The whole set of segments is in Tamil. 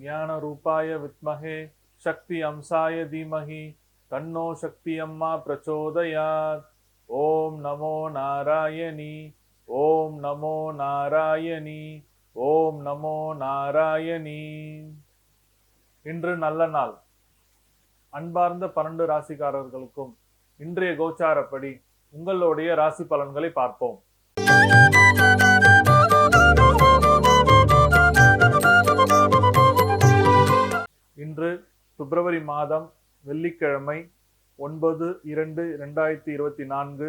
ज्ञानरूपाय विद्महे शक्ति अंशाय धीमहि तन्नो शक्ति अम्मा प्रचोदयात्। ओम नमो नारायणी, ओम नमो नारायणी, ओम नमो नारायणी। இன்று நல்ல நாள். அன்பார்ந்த 12 ராசிக்காரர்களுக்கும் இன்றைய கோச்சாரப்படி உங்களுடைய ராசி பலன்களை பார்ப்போம். இன்று பிப்ரவரி மாதம் வெள்ளிக்கிழமை 9/2/2024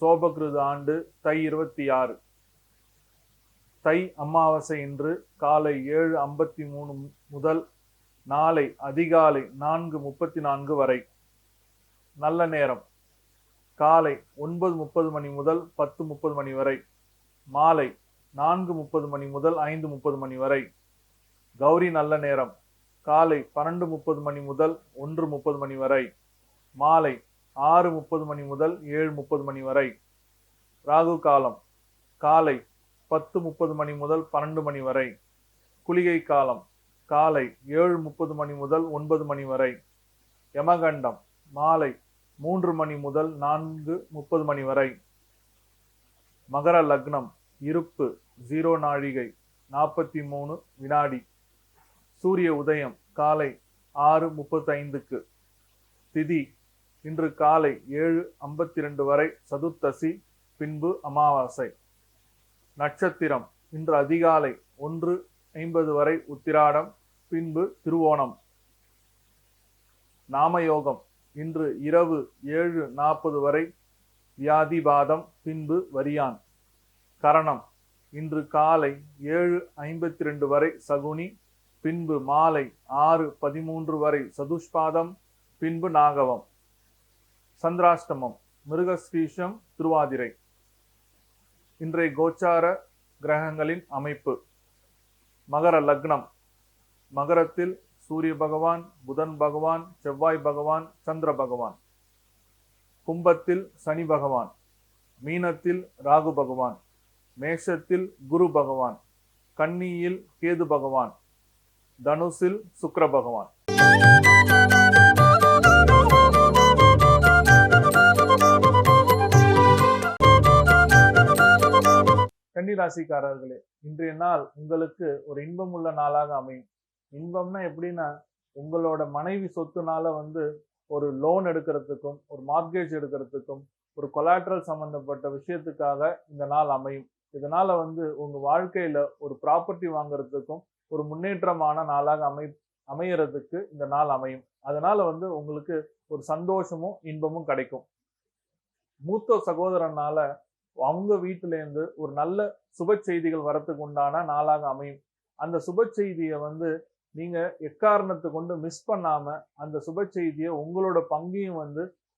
சோபகிருது ஆண்டு தை 26. தை அமாவாசை இன்று காலை 7:53 முதல் நாளை அதிகாலை 4:34 வரை. நல்ல நேரம் காலை 9:30 மணி முதல் 10:30 மணி வரை, மாலை 4:30 மணி முதல் 5:30 மணி வரை. கௌரி நல்ல நேரம் காலை 12:30 மணி முதல் 1:30 மணி வரை, மாலை 6:30 மணி முதல் 7:30 மணி வரை. ராகு காலம் காலை 10:30 மணி முதல் 12 மணி வரை. குளிகை காலம் காலை 7:30 மணி முதல் 9 மணி வரை. யமகண்டம் மாலை 3 மணி முதல் 4:30 மணி வரை. மகர லக்னம் இருப்பு 0 நாழிகை 43 வினாடி. சூரிய உதயம் காலை 6:35. திதி இன்று காலை 7:52 வரை சதுர்த்தசி, பின்பு அமாவாசை. நட்சத்திரம் இன்று அதிகாலை 1:50 வரை உத்திராடம், பின்பு திருவோணம். நாமயோகம் இன்று இரவு 7:40 வரை வியாதிபாதம், பின்பு வரியான். கரணம் இன்று காலை 7:52 வரை சகுனி, பின்பு மாலை 6:13 வரை சதுஷ்பாதம், பின்பு நாகவம். சந்திராஷ்டமம் மிருகஸ்ரீஷம், திருவாதிரை. இன்றைய கோச்சார கிரகங்களின் அமைப்பு. மகர லக்னம் மகரத்தில் சூரிய பகவான், புதன் பகவான், செவ்வாய் பகவான், சந்திர பகவான். கும்பத்தில் சனி பகவான், மீனத்தில் ராகு பகவான், மேஷத்தில் குரு பகவான், கன்னியில் கேது பகவான், தனுசில் சுக்கிர பகவான். கன்னிராசிக்காரர்களே, இன்றைய நாள் உங்களுக்கு ஒரு இன்பமுள்ள நாளாக அமையும். இன்பம்னா எப்படின்னா, உங்களோட மனைவி சொத்துனால ஒரு லோன் எடுக்கிறதுக்கும், ஒரு மார்ட்கேஜ் எடுக்கிறதுக்கும், ஒரு கொலாட்ரல் சம்பந்தப்பட்ட விஷயத்துக்காக இந்த நாள் அமையும். இதனால உங்க வாழ்க்கையில ஒரு ப்ராப்பர்ட்டி வாங்குறதுக்கும் ஒரு முன்னேற்றமான நாளாக அமையறதுக்கு இந்த நாள் அமையும். அதனால உங்களுக்கு ஒரு சந்தோஷமும் இன்பமும் கிடைக்கும். மூத்த சகோதரனால அவங்க வீட்டுல இருந்து ஒரு நல்ல சுப செய்திகள் வரத்துக்கு உண்டான நாளாக அமையும். அந்த சுப செய்தியை நீங்க எக்காரணத்தை கொண்டு மிஸ் பண்ணாம அந்த சுப செய்தியை உங்களோட பங்கையும்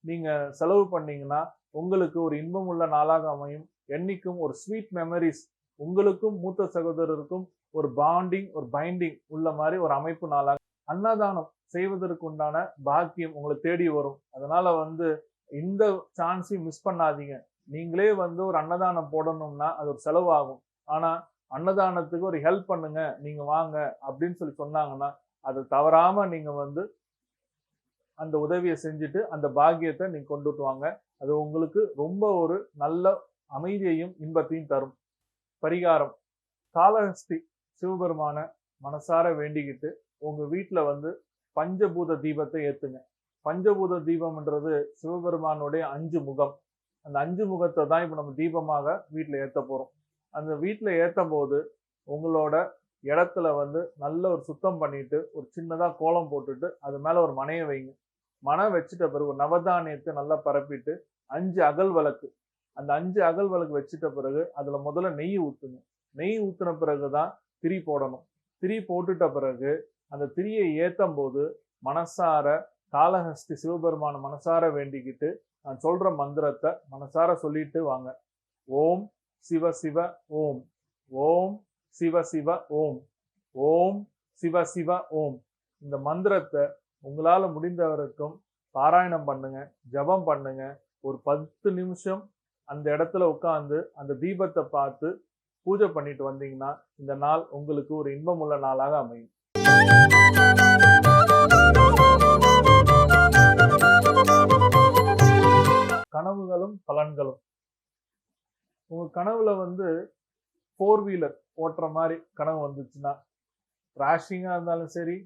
நீங்க செலவு பண்ணீங்கன்னா உங்களுக்கு ஒரு இன்பம் உள்ள நாளாக அமையும். என்னைக்கும் ஒரு ஸ்வீட் மெமரிஸ், உங்களுக்கும் மூத்த சகோதரருக்கும் ஒரு பாண்டிங், ஒரு பைண்டிங் உள்ள மாதிரி ஒரு அமைப்பு நாளாக. அன்னதானம் செய்வதற்கு உண்டான பாக்கியம் உங்களை தேடி வரும். அதனால இந்த சான்ஸையும் மிஸ் பண்ணாதீங்க. நீங்களே ஒரு அன்னதானம் போடணும்னா அது ஒரு செலவாகும். ஆனா அன்னதானத்துக்கு ஒரு ஹெல்ப் பண்ணுங்க, நீங்க வாங்க அப்படின்னு சொன்னாங்கன்னா அது தவறாம நீங்க அந்த உதவியை செஞ்சுட்டு அந்த பாக்கியத்தை நீங்க கொண்டுட்டு வாங்க. அது உங்களுக்கு ரொம்ப ஒரு நல்ல அமைதியையும் இன்பத்தையும் தரும். பரிகாரம்: காளஹஸ்தி சிவபெருமான மனசார வேண்டிக்கிட்டு உங்க வீட்டுல பஞ்சபூத தீபத்தை ஏத்துங்க. பஞ்சபூத தீபம்ன்றது சிவபெருமானுடைய 5 முகம். அந்த 5 முகத்தை தான் இப்ப நம்ம தீபமாக வீட்டுல ஏத்த போறோம். அந்த வீட்டுல ஏத்தும் போது உங்களோட இடத்துல நல்ல ஒரு சுத்தம் பண்ணிட்டு ஒரு சின்னதா கோலம் போட்டுட்டு அது மேல ஒரு மனையை வைங்க. மனை வச்சுட்ட பிறகு ஒரு நவதானியத்தை நல்லா பரப்பிட்டு 5 அகல் விளக்கு, அந்த 5 அகல் விளக்கு வச்சுட்ட பிறகு அதுல முதல்ல நெய் ஊத்துங்க. நெய் ஊத்துன பிறகுதான் திரி போடணும். திரி போட்டுட்ட பிறகு அந்த திரியை ஏத்தும் போது மனசார காளஹஸ்தி சிவபெருமான மனசார வேண்டிக்கிட்டு நான் சொல்ற மந்திரத்தை மனசார சொல்லிட்டு வாங்க. ஓம் சிவ சிவ ஓம், ஓம் சிவ சிவ ஓம், ஓம் சிவ சிவ ஓம். இந்த மந்திரத்தை உங்களால முடிந்த வரைக்கும் பாராயணம் பண்ணுங்க, ஜபம் பண்ணுங்க. ஒரு 10 நிமிஷம் அந்த இடத்துல உட்கார்ந்து அந்த தீபத்தை பார்த்து பூஜை பண்ணிட்டு வந்தீங்கன்னா இந்த நாள் உங்களுக்கு ஒரு இன்பமுள்ள நாளாக அமையும். கனவுகளும் பலன்களும். உங்க கனவுல வந்து 4 வீலர் ஓட்டுற மாதிரி கனவு வந்துச்சுன்னா, கிராஷிங்கா இருந்தாலும் சரி,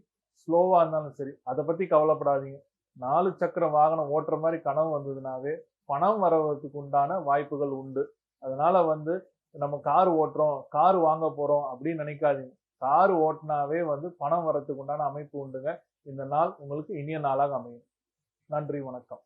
ஸ்லோவா இருந்தாலும் சரி, அதை பத்தி கவலைப்படாதீங்க. 4 சக்கர வாகனம் ஓட்டுற மாதிரி கனவு வந்ததுனாவே பணம் வரதுக்கு உண்டான வாய்ப்புகள் உண்டு. அதனால வந்து நம்ம கார் ஓட்டுறோம், கார் வாங்க போறோம் அப்படின்னு நினைக்காதீங்க. கார் ஓட்டினாவே வந்து பணம் வரதுக்கு உண்டான அமைப்பு உண்டுங்க. இந்த நாள் உங்களுக்கு இனிய நாளாக அமையும். நன்றி, வணக்கம்.